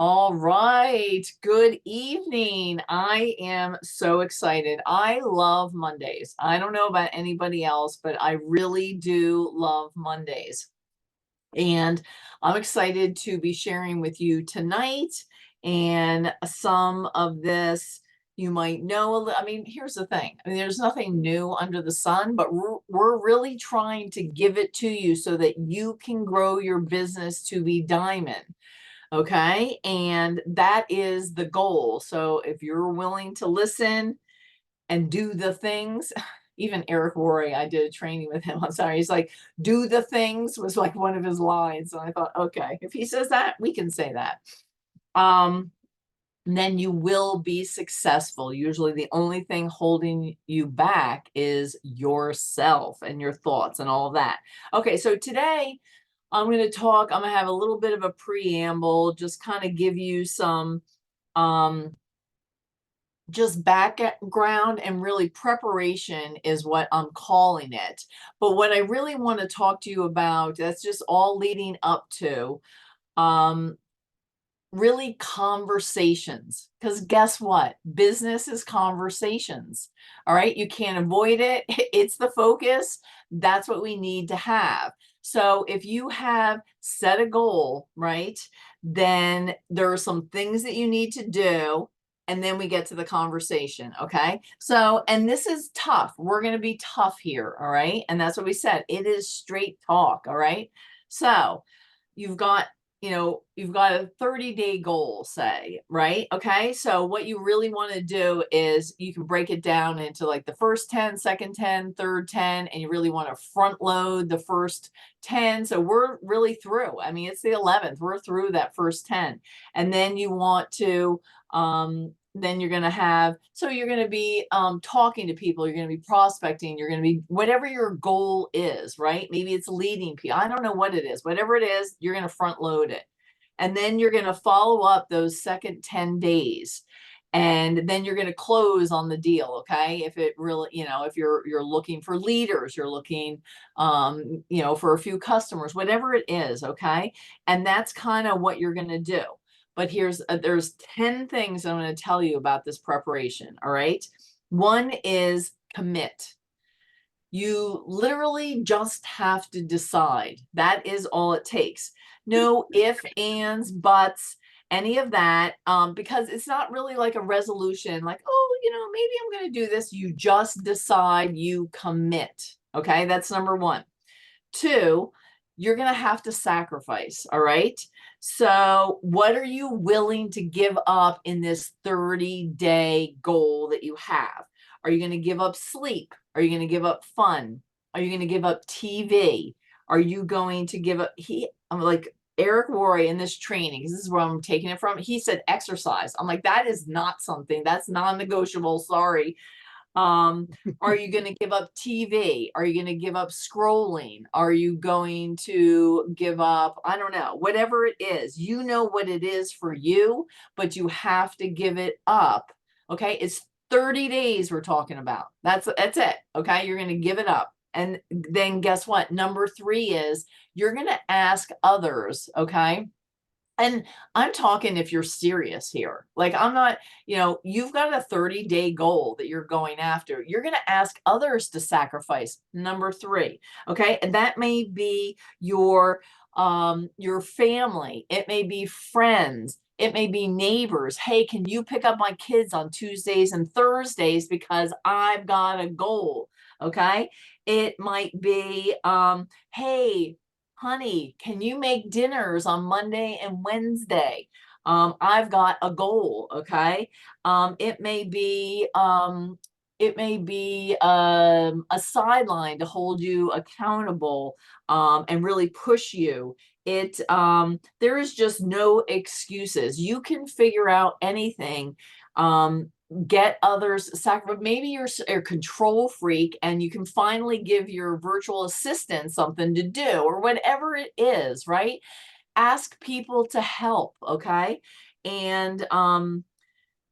All right. Good evening. I am so excited. I love Mondays. I don't know about anybody else, but I really do love Mondays. And I'm excited to be sharing with you tonight. And some of this you might know. I mean, here's the thing. I mean, there's nothing new under the sun, but we're really trying to give it to you so that you can grow your business to be diamond. Okay. And that is the goal. So if you're willing to listen and do the things, even Eric Worre, I did a training with him. I'm sorry. He's like, do the things was like one of his lines. And I thought, okay, if he says that, we can say that. Um, then you will be successful. Usually the only thing holding you back is yourself and your thoughts and all of that. Okay, so today I'm going to talk, I'm going to have a little bit of a preamble, just kind of give you some um just background, and really preparation is what I'm calling it. But what I really want to talk to you about, that's just all leading up to um really conversations, because guess what, business is conversations. All right, you can't avoid it. It's the focus. That's what we need to have. So if you have set a goal, right, then there are some things that you need to do, and then we get to the conversation. Okay, so, and this is tough, we're going to be tough here. All right, and that's what we said, it is straight talk. All right, so you've got, you've got a 30-day goal, say, right? Okay. So what you really want to do is you can break it down into like the first 10, second 10, third 10, and you really want to front load the first 10. So we're really through. I mean, it's the 11th. We're through that first 10. And then you want to then you're going to have, so you're going to be talking to people, you're going to be prospecting, you're going to be, whatever your goal is, right? Maybe it's leading people, I don't know what it is, whatever it is, you're going to front load it. And then you're going to follow up those second 10 days, and then you're going to close on the deal. Okay, if it really, if you're looking for leaders, you're looking for a few customers, whatever it is. Okay, and that's kind of what you're going to do. But there's 10 things I'm going to tell you about this preparation. All right. One is commit. You literally just have to decide. That is all it takes. No if, ands, buts, any of that, because it's not really like a resolution, like, oh, maybe I'm going to do this. You just decide, you commit. Okay, that's number one. Two, you're going to have to sacrifice. All right. So, what are you willing to give up in this 30-day goal that you have? Are you going to give up sleep? Are you going to give up fun? Are you going to give up TV? Are you going to give up? I'm like Eric Worre in this training, because this is where I'm taking it from. He said exercise. I'm like, that is not something that's non-negotiable. Sorry. Um, are you going to give up TV? Are you going to give up scrolling? Are you going to give up, I don't know, whatever it is, you know what it is for you, but you have to give it up. Okay. It's 30 days we're talking about. That's it. Okay. You're going to give it up. And then guess what? Number three is you're going to ask others. Okay. And I'm talking if you're serious here. Like, I'm not, you've got a 30-day goal that you're going after. You're going to ask others to sacrifice. Number three. Okay. And that may be your family. It may be friends. It may be neighbors. Hey, can you pick up my kids on Tuesdays and Thursdays because I've got a goal? Okay. It might be, hey, honey, can you make dinners on Monday and Wednesday? I've got a goal. Okay. It may be a sideline to hold you accountable, and really push you. There is just no excuses. You can figure out anything. Get others sacrifice. Maybe you're a control freak and you can finally give your virtual assistant something to do, or whatever it is, right? Ask people to help. Okay. And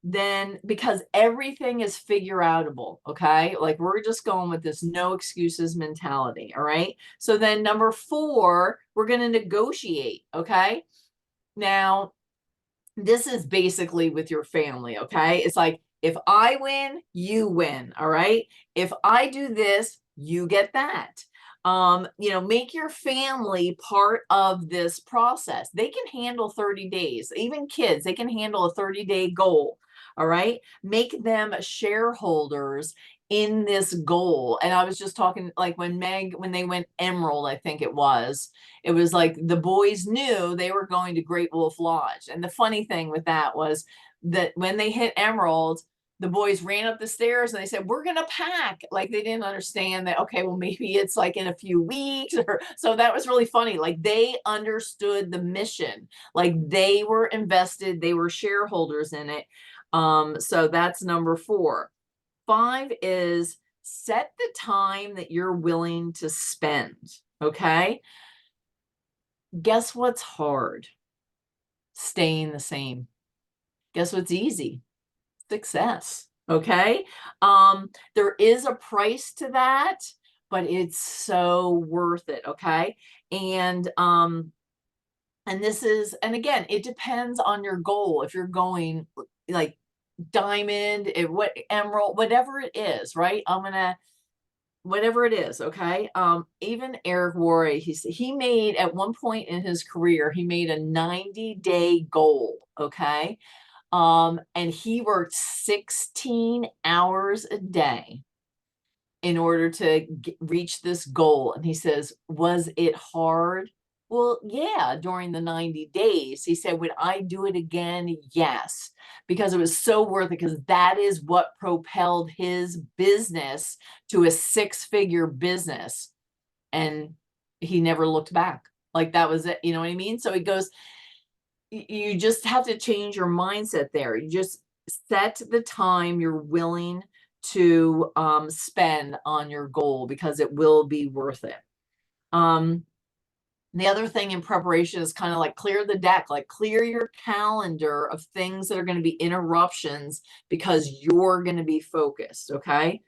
then, because everything is figure outable. Okay, like, we're just going with this no excuses mentality. All right, so then number four, we're going to negotiate. Okay, now this is basically with your family, okay? It's like, if I win, you win, all right? If I do this, you get that. Make your family part of this process. They can handle 30 days. Even kids, they can handle a 30-day goal, all right? Make them shareholders in this goal. And I was just talking, like, when they went Emerald, I think it was like the boys knew they were going to Great Wolf Lodge. And the funny thing with that was that when they hit Emerald, the boys ran up the stairs and they said, "We're going to pack." Like, they didn't understand that, okay, well, maybe it's like in a few weeks. Or so that was really funny. Like, they understood the mission, like they were invested, they were shareholders in it. So that's number 4. 5 is set the time that you're willing to spend. Okay. Guess what's hard? Staying the same. Guess what's easy? Success. Okay. There is a price to that, but it's so worth it. Okay. And and again, it depends on your goal. If you're going like diamond, emerald, whatever it is, right? Whatever it is, okay? Even Eric Worre, he made, at one point in his career, he made a 90-day goal, okay? And he worked 16 hours a day in order to reach this goal. And he says, was it hard? Well, yeah, during the 90 days. He said, would I do it again? Yes, because it was so worth it, because that is what propelled his business to a 6-figure business. And he never looked back. Like, that was it. You know what I mean? So he goes, you just have to change your mindset there. You just set the time you're willing to spend on your goal, because it will be worth it. The other thing in preparation is kind of like clear the deck, like clear your calendar of things that are going to be interruptions, because you're going to be focused. Okay.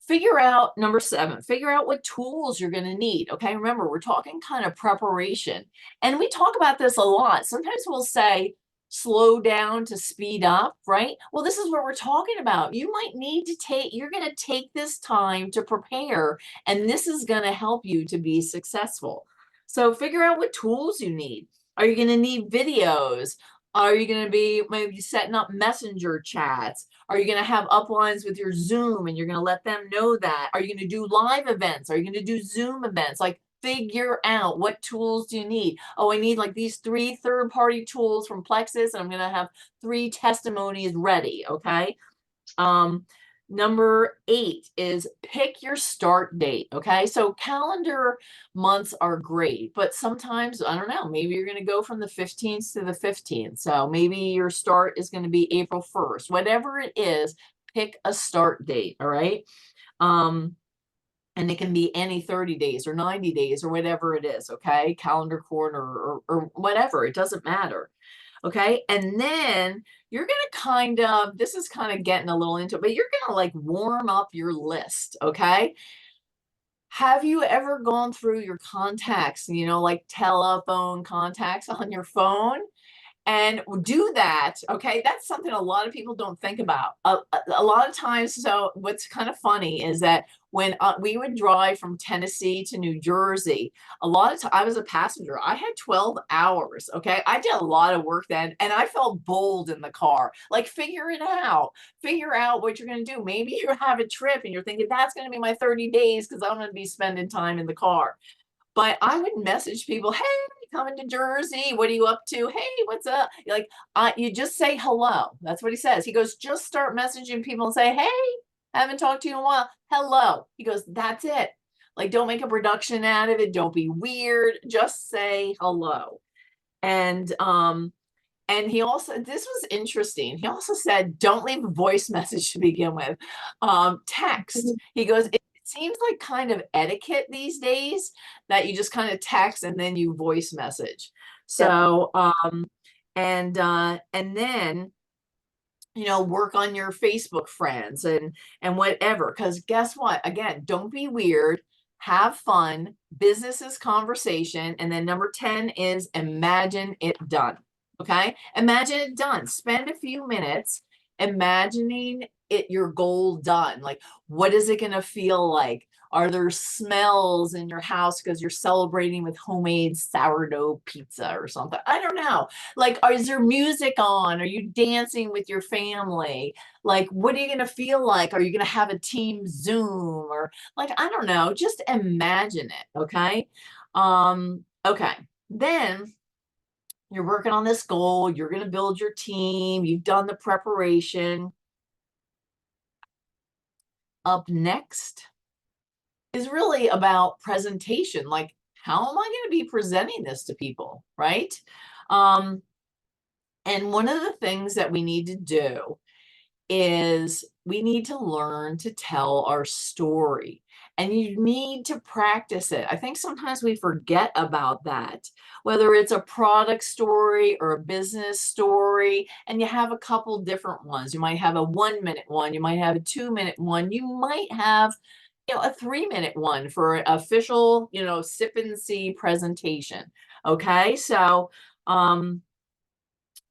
Figure out, number 7, figure out what tools you're going to need. Okay. Remember, we're talking kind of preparation. And we talk about this a lot. Sometimes we'll say, slow down to speed up, right? Well, this is what we're talking about. You might need to you're going to take this time to prepare, and this is going to help you to be successful. So figure out what tools you need. Are you going to need videos? Are you going to be maybe setting up messenger chats? Are you going to have uplines with your Zoom and you're going to let them know that? Are you going to do live events? Are you going to do Zoom events? Like, figure out what tools do you need. Oh, I need like these 3 third-party tools from Plexus, and I'm going to have 3 testimonies ready. Okay. Number 8 is pick your start date. Okay. So calendar months are great, but sometimes, I don't know, maybe you're going to go from the 15th to the 15th. So maybe your start is going to be April 1st. Whatever it is, pick a start date. All right. And it can be any 30 days or 90 days or whatever it is. Okay. Calendar corner or whatever. It doesn't matter. Okay. And then you're going to this is kind of getting a little into it, but you're going to like warm up your list. Okay. Have you ever gone through your contacts, like telephone contacts on your phone? And do that. Okay. That's something a lot of people don't think about. A lot of times. So what's kind of funny is that when we would drive from Tennessee to New Jersey, a lot of times I was a passenger. I had 12 hours. Okay. I did a lot of work then, and I felt bold in the car. Like, figure it out. Figure out what you're going to do. Maybe you have a trip and you're thinking, that's going to be my 30 days because I'm going to be spending time in the car. But I would message people, hey, coming to Jersey. What are you up to? Hey, what's up? Like, you just say hello. That's what he says. He goes, just start messaging people and say, hey, haven't talked to you in a while. Hello. He goes, that's it. Like, don't make a production out of it. Don't be weird. Just say hello. And he also, this was interesting. He also said, don't leave a voice message to begin with. Text. He goes, it seems like kind of etiquette these days that you just kind of text and then you voice message. So, and then, work on your Facebook friends and whatever. Because guess what? Again, don't be weird. Have fun. Business is conversation. And then number 10 is imagine it done. Okay. Imagine it done. Spend a few minutes imagining it, your goal done. Like, what is it going to feel like? Are there smells in your house because you're celebrating with homemade sourdough pizza or something? I don't know. Like, is there music on? Are you dancing with your family? Like, what are you going to feel like? Are you going to have a team Zoom or like, I don't know. Just imagine it. Okay. Okay. Then you're working on this goal, you're going to build your team, you've done the preparation. Up next is really about presentation. Like, how am I going to be presenting this to people, right? Um, and one of the things that we need to do is we need to learn to tell our story, and you need to practice it. I think sometimes we forget about that, whether it's a product story or a business story, and you have a couple different ones. You might have a 1 minute one, you might have a 2 minute one, you might have a 3 minute one for an official, sip and see presentation. Okay, um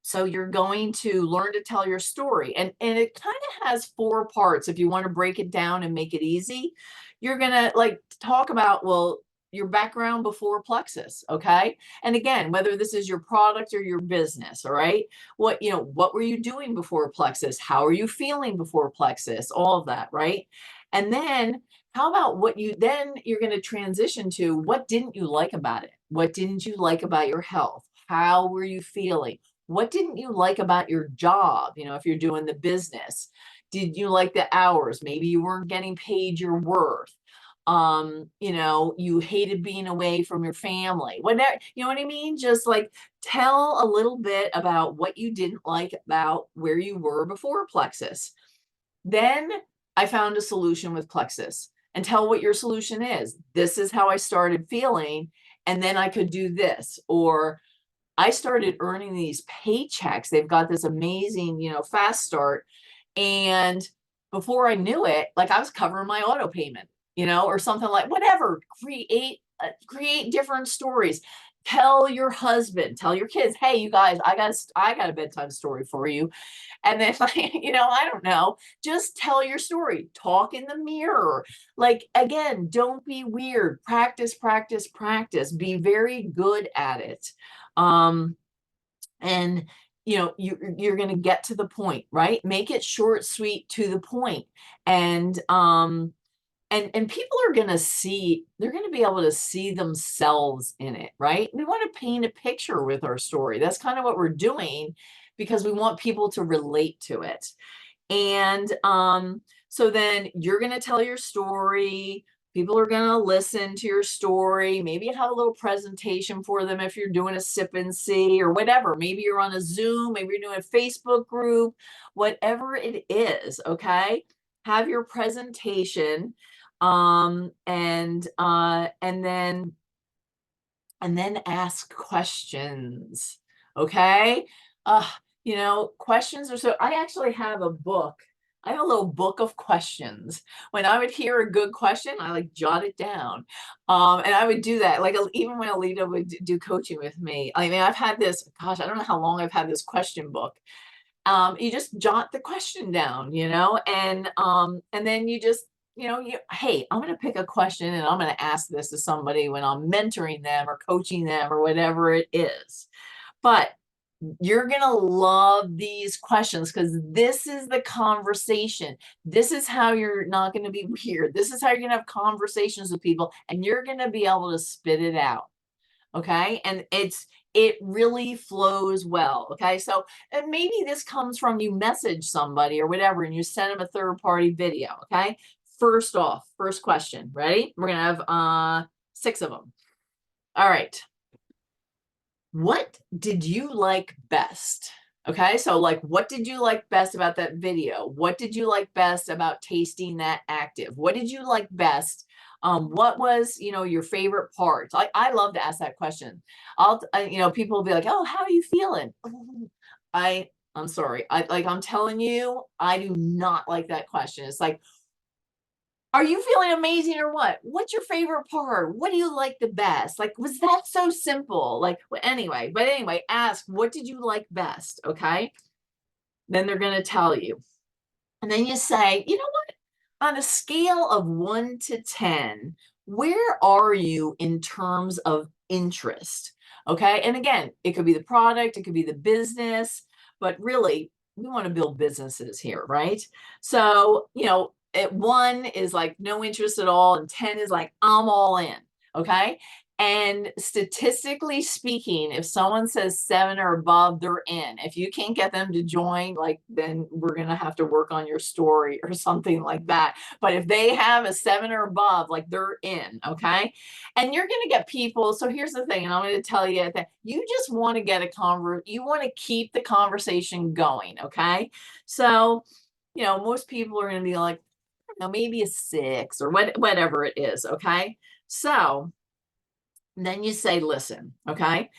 so you're going to learn to tell your story. And it kind of has four parts. If you want to break it down and make it easy, you're going to like talk about, well, your background before Plexus, okay? And again, whether this is your product or your business, all right? What were you doing before Plexus? How are you feeling before Plexus? All of that, right? And then how about then you're going to transition to what didn't you like about it? What didn't you like about your health? How were you feeling? What didn't you like about your job? If you're doing the business, did you like the hours? Maybe you weren't getting paid your worth. You hated being away from your family. Whatever, you know what I mean? Just like tell a little bit about what you didn't like about where you were before Plexus. Then I found a solution with Plexus, and tell what your solution is. This is how I started feeling, and then I could do this. Or I started earning these paychecks. They've got this amazing, fast start. And before I knew it, like I was covering my auto payment, or something like whatever. Create different stories. Tell your husband, tell your kids, hey, you guys, I got a bedtime story for you. And then, like, I don't know, just tell your story. Talk in the mirror. Like, again, don't be weird. Practice, practice, practice. Be very good at it. Um, and you're going to get to the point, right? Make it short, sweet, to the point. And people are going to see, they're going to be able to see themselves in it, right? We want to paint a picture with our story. That's kind of what we're doing, because we want people to relate to it. And so then you're going to tell your story. People are going to listen to your story. Maybe have a little presentation for them if you're doing a sip and see or whatever. Maybe you're on a Zoom, maybe you're doing a Facebook group, whatever it is. Okay. Have your presentation. And then ask questions. Okay. Uh, questions are so, I actually have a book. I have a little book of questions. When I would hear a good question, I like jot it down. And I would do that. Like even when Alita would do coaching with me, I mean, I've had this, gosh, I don't know how long I've had this question book. You just jot the question down, and then you just, hey, I'm going to pick a question and I'm going to ask this to somebody when I'm mentoring them or coaching them or whatever it is. But you're going to love these questions, because this is the conversation. This is how you're not going to be weird. This is how you're going to have conversations with people, and you're going to be able to spit it out. Okay. And it really flows well. Okay. So, and maybe this comes from you message somebody or whatever, and you send them a third party video. Okay. First off, first question. Ready? We're going to have 6 of them. All right. What did you like best? Okay, so like, what did you like best about that video? What did you like best about tasting that active? What did you like best? What was, your favorite part? I love to ask that question. People will be like, oh, how are you feeling? I'm sorry. I'm telling you, I do not like that question. It's like, Are you feeling amazing or what? What's your favorite part? What do you like the best? Like, was that so simple? Like, anyway, ask, what did you like best? Okay. Then they're going to tell you. And then you say, you know what? On a scale of 1 to 10, where are you in terms of interest? Okay. And again, it could be the product, it could be the business, but really, we want to build businesses here, right? So, at 1 is like no interest at all, and 10 is like I'm all in. Okay. And statistically speaking, if someone says 7 or above, they're in. If you can't get them to join, like, then we're going to have to work on your story or something like that. But if they have a 7 or above, like, they're in. Okay. And you're going to get people. So here's the thing, and I'm going to tell you that you just want to get you want to keep the conversation going. Okay. So, most people are going to be like, I don't know, maybe a 6 or whatever it is. Okay. So, then you say, listen, okay,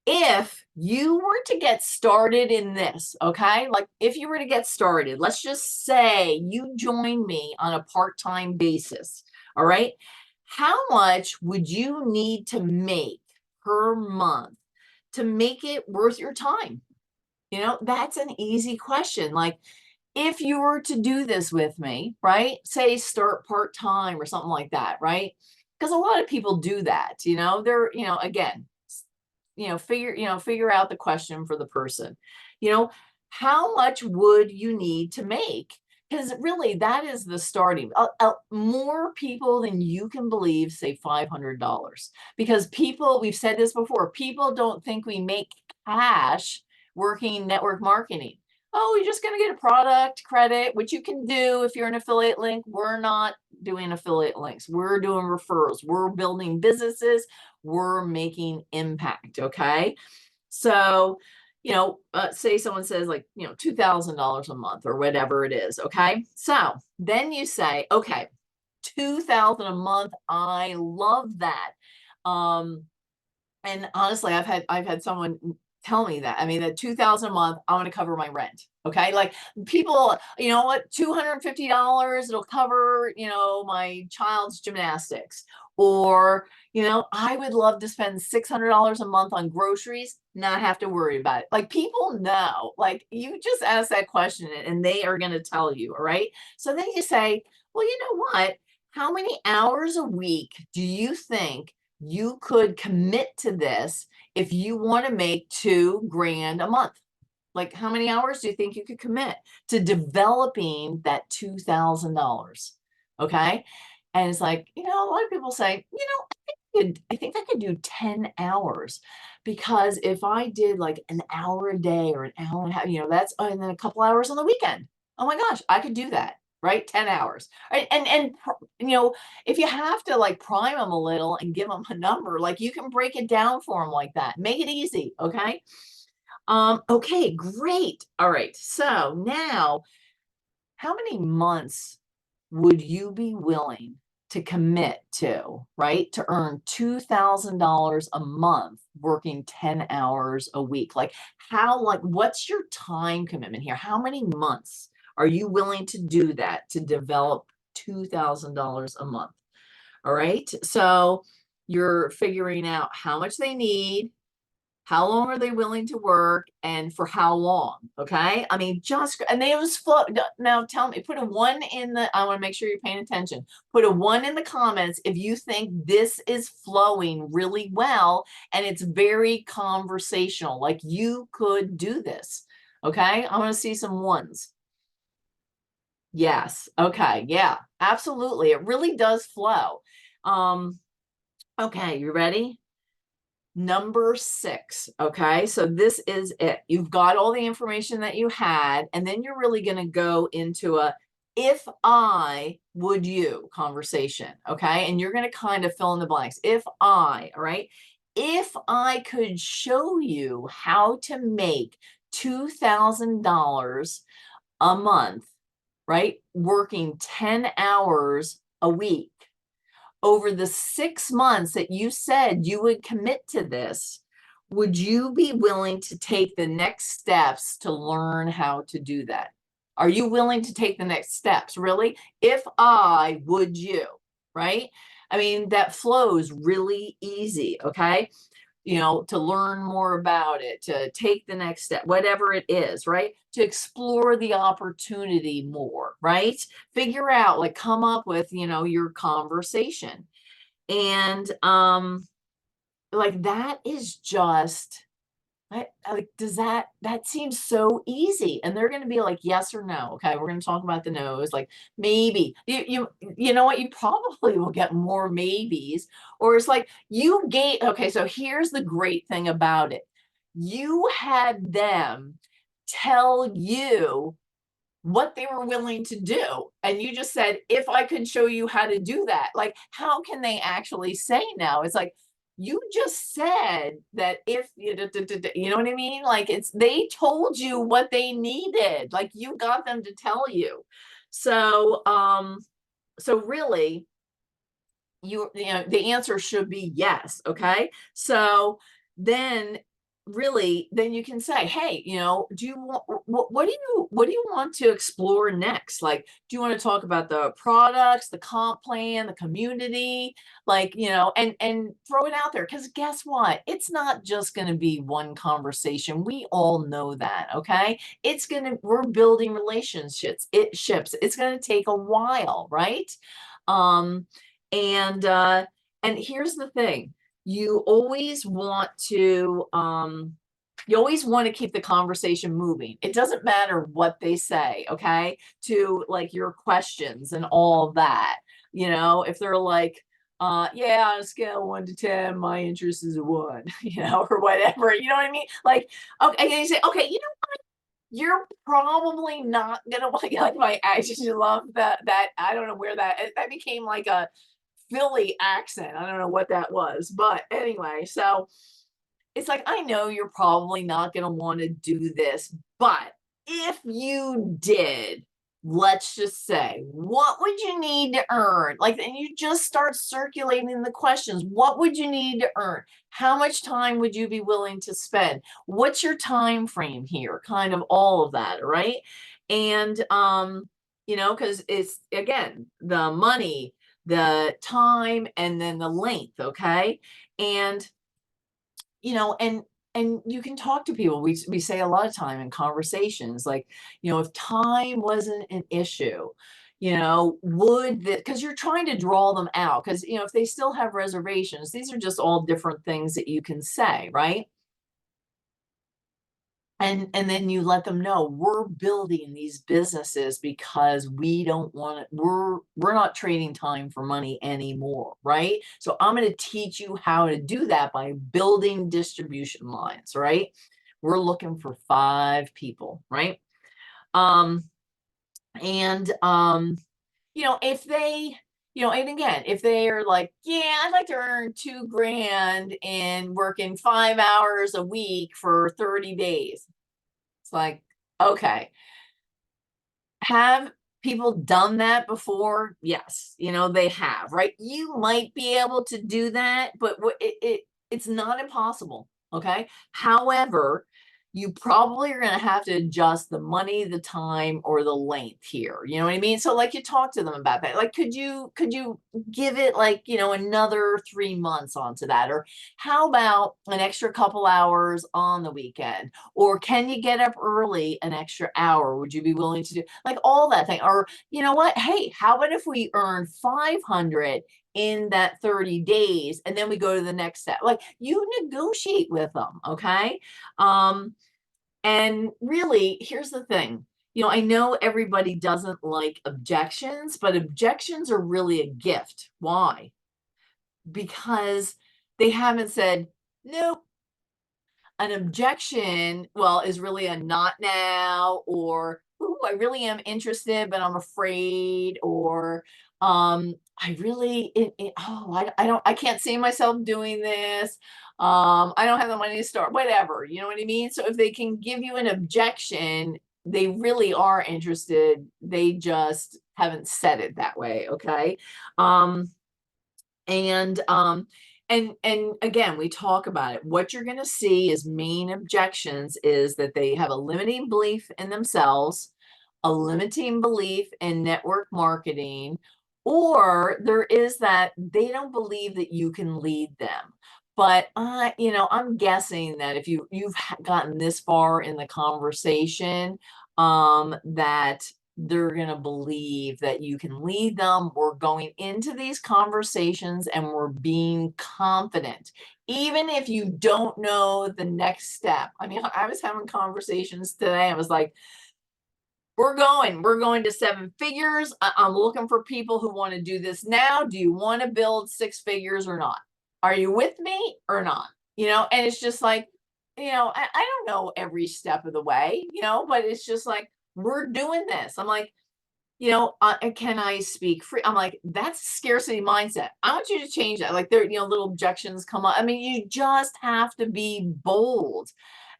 if you were to get started in this, okay, like if you were to get started, let's just say you join me on a part-time basis, all right, how much would you need to make per month to make it worth your time? That's an easy question. Like, if you were to do this with me, right? Say start part-time or something like that, right? Because a lot of people do that, they're, again, figure out the question for the person. You know, how much would you need to make? Because really, that is the starting. More people than you can believe say $500, because we've said this before, people don't think we make cash working network marketing. Oh, you're just going to get a product credit, which you can do if you're an affiliate link. We're not doing affiliate links. We're doing referrals. We're building businesses. We're making impact. Okay. So, say someone says like, $2,000 a month or whatever it is. Okay. So then you say, okay, 2,000 a month. I love that. And honestly, I've had someone tell me that. I mean, that 2,000 a month, I want to cover my rent. Okay. Like, people, you know what, $250, it'll cover, my child's gymnastics. Or, I would love to spend $600 a month on groceries, not have to worry about it. Like, people know, like, you just ask that question and they are going to tell you. All right. So then you say, well, you know what? How many hours a week do you think you could commit to this if you want to make 2 grand a month? Like, how many hours do you think you could commit to developing that $2,000? Okay. And it's like, a lot of people say, I think I could do 10 hours, because if I did like an hour a day or an hour and a half, that's, and then a couple hours on the weekend. Oh my gosh, I could do that, right? 10 hours. Right? And if you have to like prime them a little and give them a number, like, you can break it down for them like that. Make it easy. Okay. Okay, great. All right. So now, how many months would you be willing to commit to, right? To earn $2,000 a month working 10 hours a week? Like, what's your time commitment here? How many months are you willing to do that to develop $2,000 a month? All right. So you're figuring out how much they need, how long are they willing to work, and for how long? Okay. I mean, and they was flow. Now tell me, put a 1 in I want to make sure you're paying attention. Put a 1 in the comments if you think this is flowing really well and it's very conversational. Like, you could do this. Okay. I want to see some ones. Yes. Okay. Yeah, absolutely. It really does flow. Okay. You ready? Number 6. Okay. So this is it. You've got all the information that you had, and then you're really going to go into a if I would you conversation. Okay. And you're going to kind of fill in the blanks. If I, all right. If I could show you how to make $2,000 a month, right? Working 10 hours a week over the 6 months that you said you would commit to this, would you be willing to take the next steps to learn how to do that? Are you willing to take the next steps? Really? If I, would you? Right? I mean, that flows really easy. Okay. To learn more about it, to take the next step, whatever it is, right? To explore the opportunity more, right? Figure out, like, come up with, your conversation. And like that is just like, does that seems so easy, and they're gonna be like, "Yes or no." Okay, we're gonna talk about the no's, like, maybe. You know what? You probably will get more maybes, or it's like you gave okay, so here's the great thing about it. You had them tell you what they were willing to do, and you just said, "If I could show you how to do that." Like, how can they actually say no? It's like, you just said that if you know what I mean? Like, it's they told you what they needed, like, you got them to tell you. So, so really, the answer should be yes. Okay, so then really then you can say, hey, do you want what do you want to explore next? Like, do you want to talk about the products, the comp plan, the community, like, and throw it out there, because guess what, it's not just going to be one conversation. We all know that. Okay, we're building relationships, it's going to take a while, right? um and here's the thing. You always want to keep the conversation moving. It doesn't matter what they say, okay? To like your questions and all that. If they're like, yeah, on a scale of 1 to 10, my interest is a 1, or whatever. You know what I mean? Like, okay, and you say, okay, you're probably not gonna like my accent. You love that. I don't know where that became like a Philly accent. I don't know what that was, but anyway, so it's like, I know you're probably not going to want to do this, but if you did, let's just say, what would you need to earn? Like, and you just start circulating the questions. What would you need to earn? How much time would you be willing to spend? What's your time frame here? Kind of all of that, right? And because it's again the money, the time, and then the length. Okay, and and you can talk to people. We say a lot of time in conversations, like, if time wasn't an issue, would that, because you're trying to draw them out, because if they still have reservations, these are just all different things that you can say, right? And then you let them know, we're building these businesses because we don't want to, we're not trading time for money anymore, right? So I'm going to teach you how to do that by building distribution lines, right? We're looking for 5 people, right? um and if they, and again, if they're like, yeah, I'd like to earn 2 grand and working 5 hours a week for 30 days. It's like, okay, have people done that before? Yes, they have, right? You might be able to do that, but it's not impossible. Okay. However, you probably are going to have to adjust the money, the time, or the length here. You know what I mean? So like, you talk to them about that. Like, could you give it like, another 3 months onto that? Or how about an extra couple hours on the weekend? Or can you get up early an extra hour? Would you be willing to do like all that thing? Or you know what? Hey, how about if we earn 500 in that 30 days and then we go to the next step? Like, you negotiate with them, okay? Um, and really, here's the thing. I know everybody doesn't like objections, but objections are really a gift. Why? Because they haven't said, nope. An objection, well, is really a not now, or, ooh, I really am interested, but I'm afraid, or I really, oh, I can't see myself doing this. I don't have the money to start, whatever, you know what I mean? So if they can give you an objection, they really are interested. They just haven't said it that way. Okay. Um, and again, we talk about it. What you're going to see as main objections is that they have a limiting belief in themselves. a limiting belief in network marketing, or there is that they don't believe that you can lead them. But I'm guessing that if you've gotten this far in the conversation, that they're going to believe that you can lead them. We're going into these conversations and we're being confident, even if you don't know the next step. I mean, I was having conversations today. I was like, we're going to seven figures. I'm looking for people who want to do this now. Do you want to build six figures or not? Are you with me or not? And it's just like, I don't know every step of the way, but it's just like, we're doing this. I'm like, can I speak free? I'm like, that's scarcity mindset. I want you to change that. Like there, little objections come up. I mean, you just have to be bold.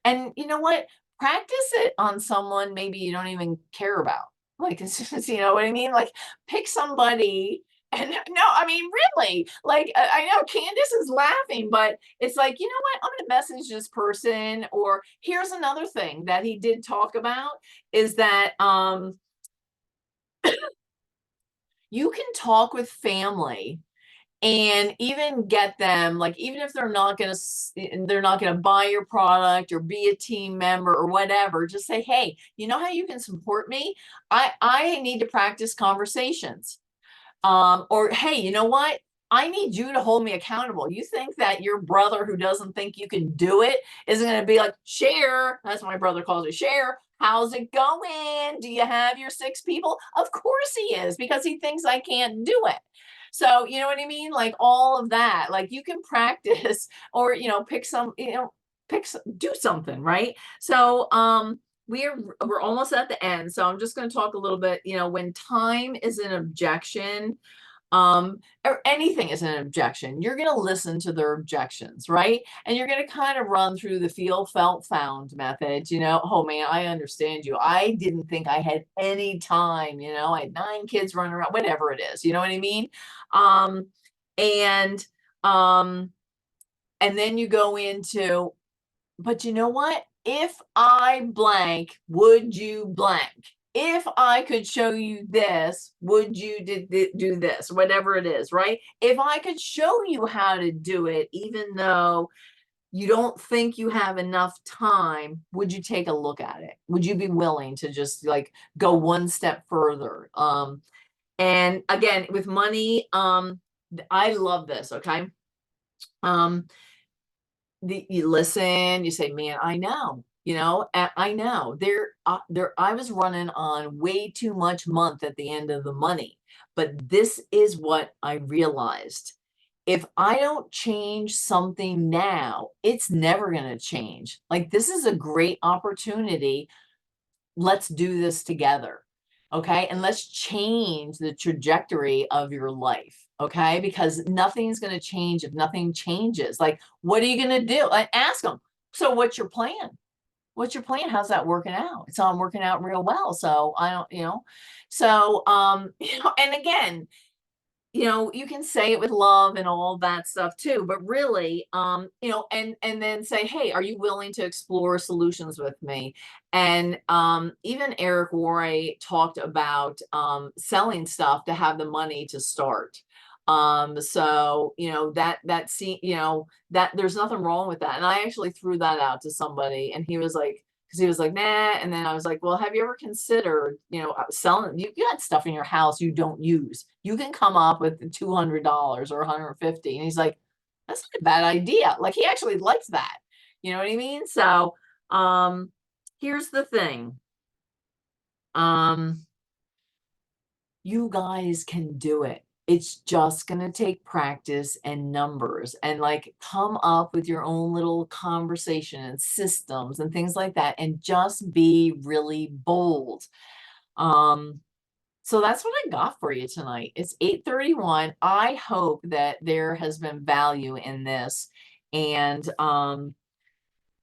And you know what? Practice it on someone maybe you don't even care about. Like, it's just, you know what I mean? Like, pick somebody. And no, I mean, really, like, I know Candace is laughing, but it's like, you know what? I'm going to message this person. Or here's another thing that he did talk about is that, you can talk with family and even get them, like, even if they're not going to buy your product or be a team member or whatever, just say, hey, you know how you can support me? I need to practice conversations. Or hey, you know what? I need you to hold me accountable. You think that your brother who doesn't think you can do it isn't going to be like, Share, that's what my brother calls it, Share, how's it going? Do you have your six people? Of course he is, because he thinks I can't do it. So, you know what I mean? Like all of that, like you can practice or, do something, right? So, we're almost at the end. So I'm just going to talk a little bit, when time is an objection, or anything is an objection, you're going to listen to their objections, right? And you're going to kind of run through the feel, felt, found method. Oh man, I understand you. I didn't think I had any time. I had 9 kids running around, whatever it is. You know what I mean? Um, and um, and then you go into, but you know what? If I blank, would you blank? If I could show you this, would you do this? Whatever it is, right? If I could show you how to do it, even though you don't think you have enough time, would you take a look at it? Would you be willing to just like go one step further? And again, with money, I love this. Okay. Um, you listen, you say, man, I know, I know I was running on way too much month at the end of the money, but this is what I realized. If I don't change something now, it's never going to change. Like, this is a great opportunity. Let's do this together. Okay. And let's change the trajectory of your life. Okay. Because nothing's going to change if nothing changes. Like, what are you going to do? Like, ask them. So, what's your plan? What's your plan? How's that working out? It's all working out real well. So, I don't, so, and again, you can say it with love and all that stuff too, but really, and then say, hey, are you willing to explore solutions with me? And even Eric Worre talked about selling stuff to have the money to start. So that there's nothing wrong with that. And I actually threw that out to somebody, and he was like, because he was like, nah. And then I was like, well, have you ever considered, selling? You got stuff in your house you don't use. You can come up with $200 or 150. And he's like, that's not a bad idea. Like, he actually likes that. You know what I mean? So, here's the thing. You guys can do it. It's just going to take practice and numbers, and like come up with your own little conversation and systems and things like that, and just be really bold. So that's what I got for you tonight. It's 8:31. I hope that there has been value in this. And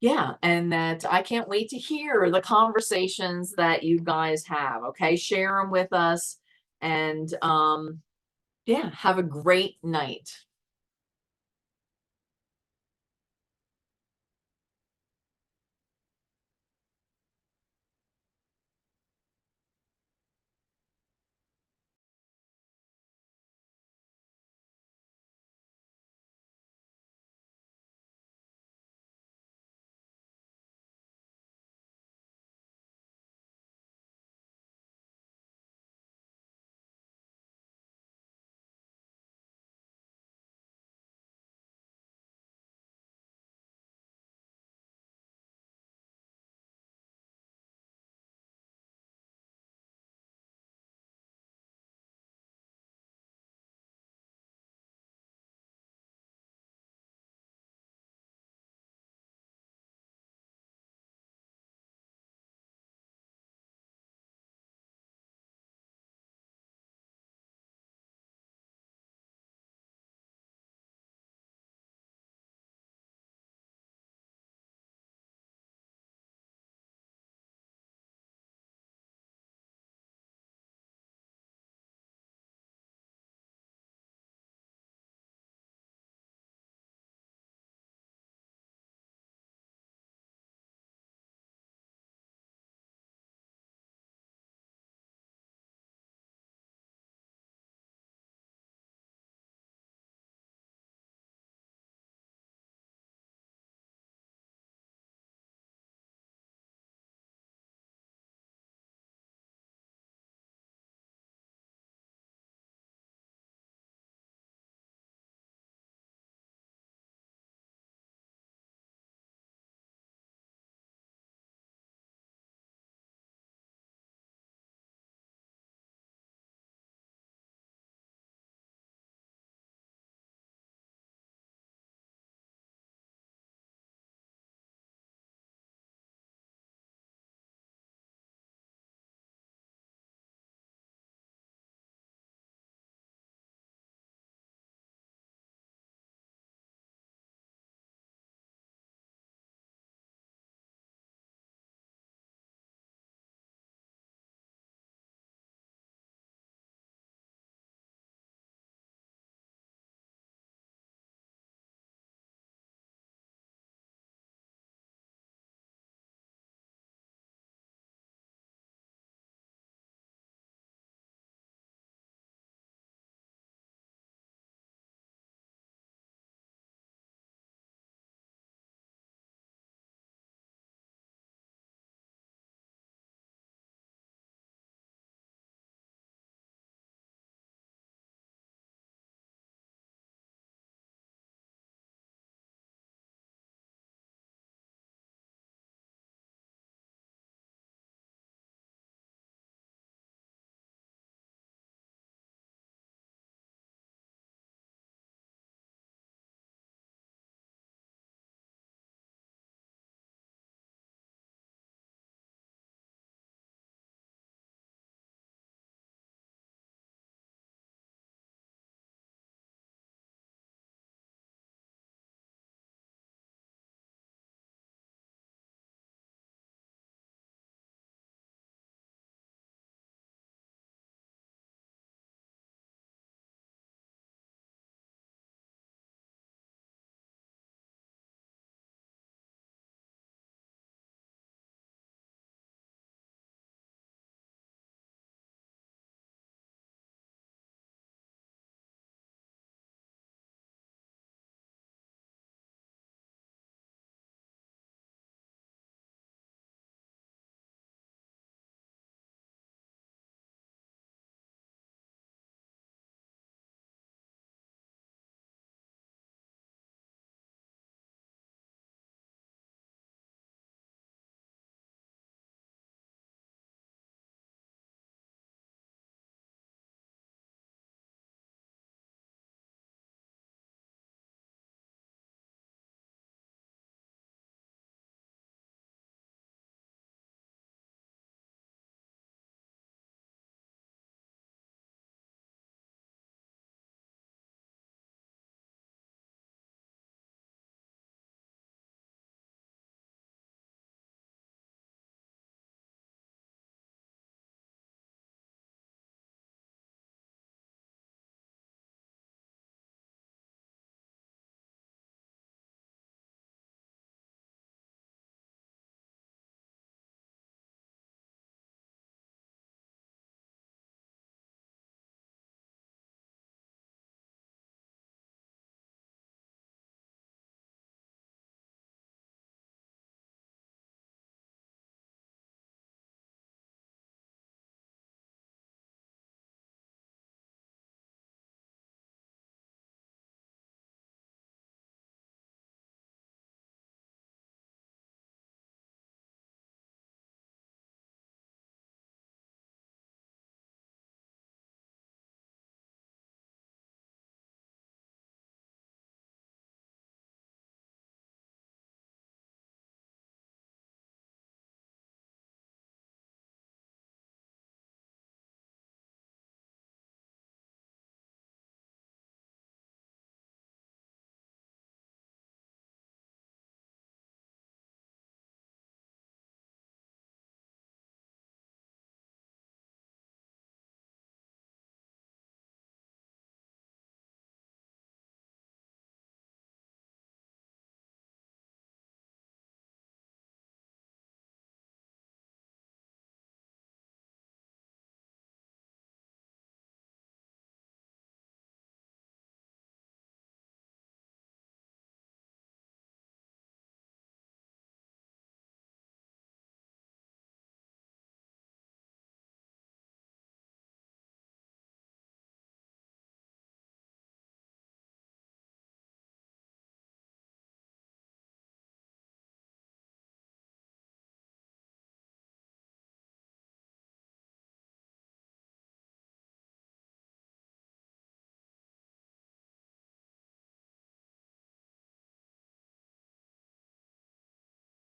yeah, and that I can't wait to hear the conversations that you guys have. Okay, share them with us. And yeah, have a great night.